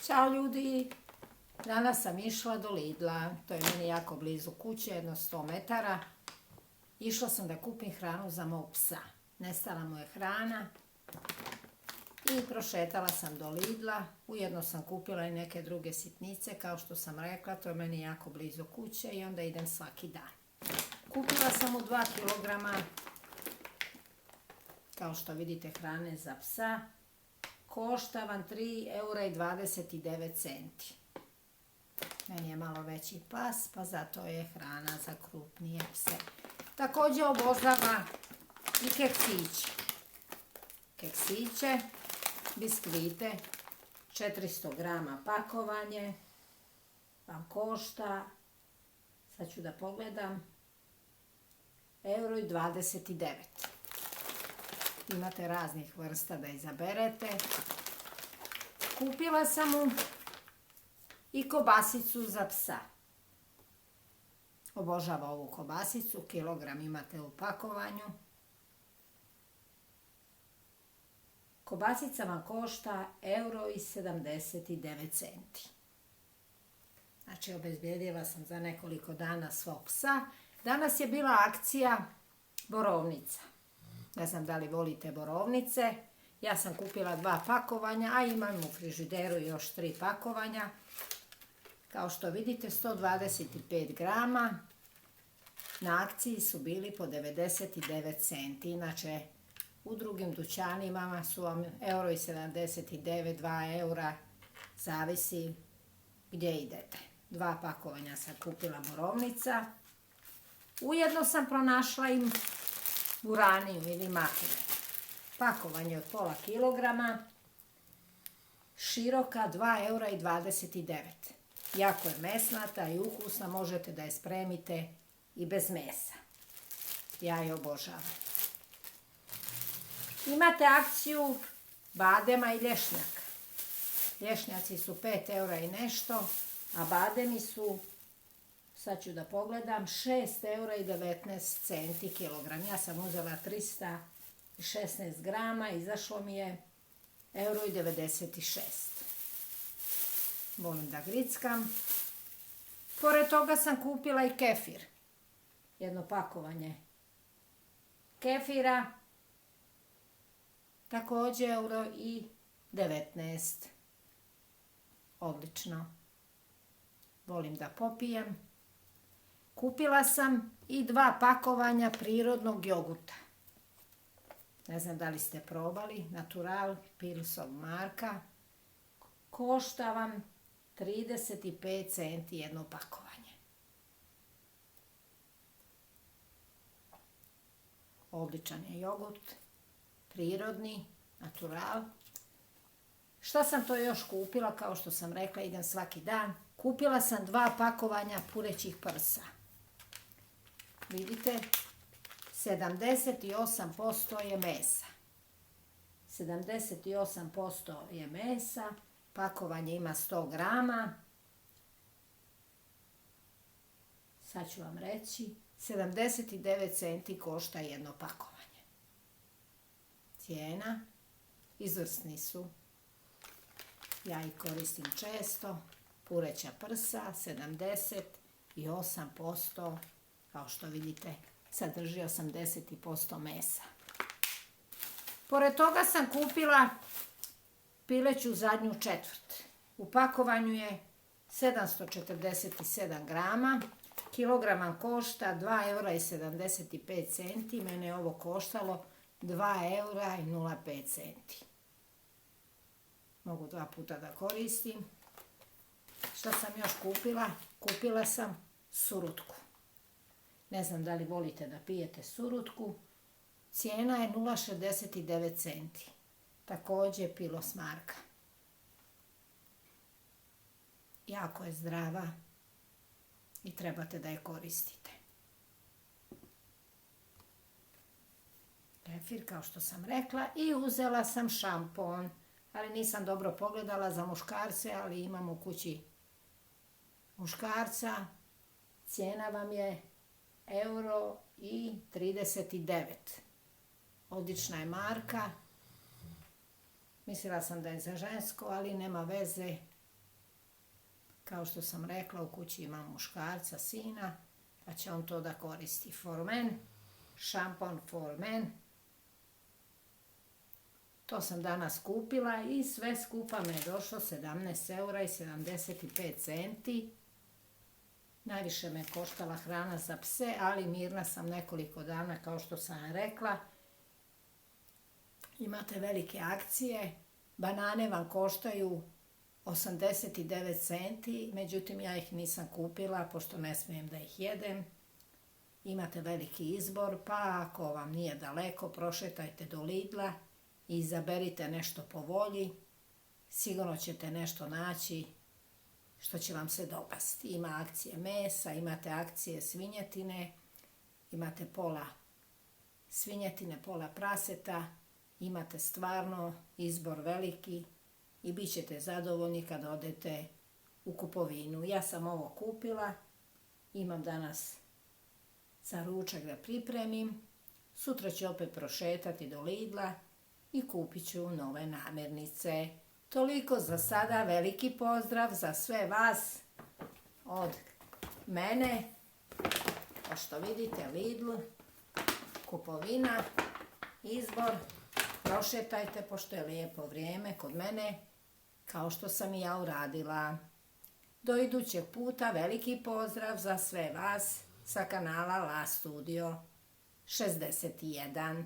Ćao ljudi, danas sam išla do Lidla, to je meni jako blizu kuće, jedno 100 metara. Išla sam da kupim hranu za mog psa, nestala mu je hrana i prošetala sam do Lidla. Ujedno sam kupila i neke druge sitnice, kao što sam rekla, to je meni jako blizu kuće i onda idem svaki dan. Kupila sam mu 2 kilograma, kao što vidite, hrane za psa. Košta vam 3,29 €. Meni je malo veći pas, pa zato je hrana za krupnije pse. Također obožava i keksiće. Keksiće, biskvite, 400 grama pakovanje vam košta, sad ću da pogledam, 1,29 €. Imate raznih vrsta da izaberete. Kupila sam mu i kobasicu za psa. Obožava ovu kobasicu, kilogram imate u pakovanju. Kobasica vam košta 1,79 €. Znači, obezbijedila sam za nekoliko dana svog psa. Danas je bila akcija borovnica. Ne znam da li volite borovnice. Ja sam kupila 2 pakovanja, a imam u frižideru još 3 pakovanja. Kao što vidite, 125 grama. Na akciji su bili po 99 centi. Inače, u drugim dućanima su vam 1,79 €, 2 €, zavisi gdje idete. 2 pakovanja sam kupila borovnica. Ujedno sam pronašla im buraniju ili makine. Pakovanje od pola kilograma, široka 2,29 €. Jako je mesnata i ukusna, možete da je spremite i bez mesa. Ja je obožavam. Imate akciju badema i lješnjaka. Lješnjaci su 5 € i nešto, a bademi su, sad ću da pogledam, 6,19 € kilogram. Ja sam uzela 316 grama, izašlo mi je 1,96 €. Volim da grickam. Pored toga sam kupila i kefir. Jedno pakovanje kefira. Također 1,19 €. Odlično. Volim da popijem. Kupila sam i 2 pakovanja prirodnog jogurta. Ne znam da li ste probali, Natural Pilsov marka. Košta vam 35 centi jedno pakovanje. Odličan je jogurt, prirodni, natural. Šta sam to još kupila? Kao što sam rekla, idem svaki dan. Kupila sam 2 pakovanja purećih prsa. Vidite, 78% je mesa. 78% je mesa. Pakovanje ima 100 grama. Sad ću vam reći, 79 centi košta jedno pakovanje. Cijena, izvrsni su. Ja ih koristim često. Pureća prsa, 78%, kao što vidite, sadrži 80% mesa. Pored toga sam kupila pileću zadnju četvrt. U pakovanju je 747 grama. Kilogram vam košta 2,75 €. Mene je ovo koštalo 2,05 €. Mogu 2 puta da koristim. Što sam još kupila? Kupila sam surutku. Ne znam da li volite da pijete surutku. Cijena je 0,69 centi. Također Pilos marka. Jako je zdrava i trebate da je koristite. Kefir, kao što sam rekla, i uzela sam šampon, ali nisam dobro pogledala za muškarce, ali imam u kući muškarca. Cijena vam je 1,39 €. Odlična je marka. Mislila sam da je za žensko, ali nema veze. Kao što sam rekla, u kući imam muškarca, sina, pa će on to da koristi. For Men, šampon For Men. To sam danas kupila i sve skupa me je došlo 17,75 €. Najviše me koštala hrana za pse, ali mirna sam nekoliko dana, kao što sam rekla. Imate velike akcije. Banane vam koštaju 89 centi, međutim ja ih nisam kupila, pošto ne smijem da ih jedem. Imate veliki izbor, pa ako vam nije daleko, prošetajte do Lidla i izaberite nešto po volji. Sigurno ćete nešto naći što će vam se dopasti. Ima akcije mesa, imate akcije svinjetine, imate pola svinjetine, pola praseta, imate stvarno izbor veliki i bit ćete zadovoljni kad odete u kupovinu. Ja sam ovo kupila, imam danas za ručak da pripremim. Sutra ću opet prošetati do Lidla i kupit ću nove namirnice. Toliko za sada, veliki pozdrav za sve vas od mene. Kao što vidite, Lidl, kupovina, izbor, prošetajte pošto je lijepo vrijeme kod mene, kao što sam i ja uradila. Do idućeg puta veliki pozdrav za sve vas sa kanala La Studio 61.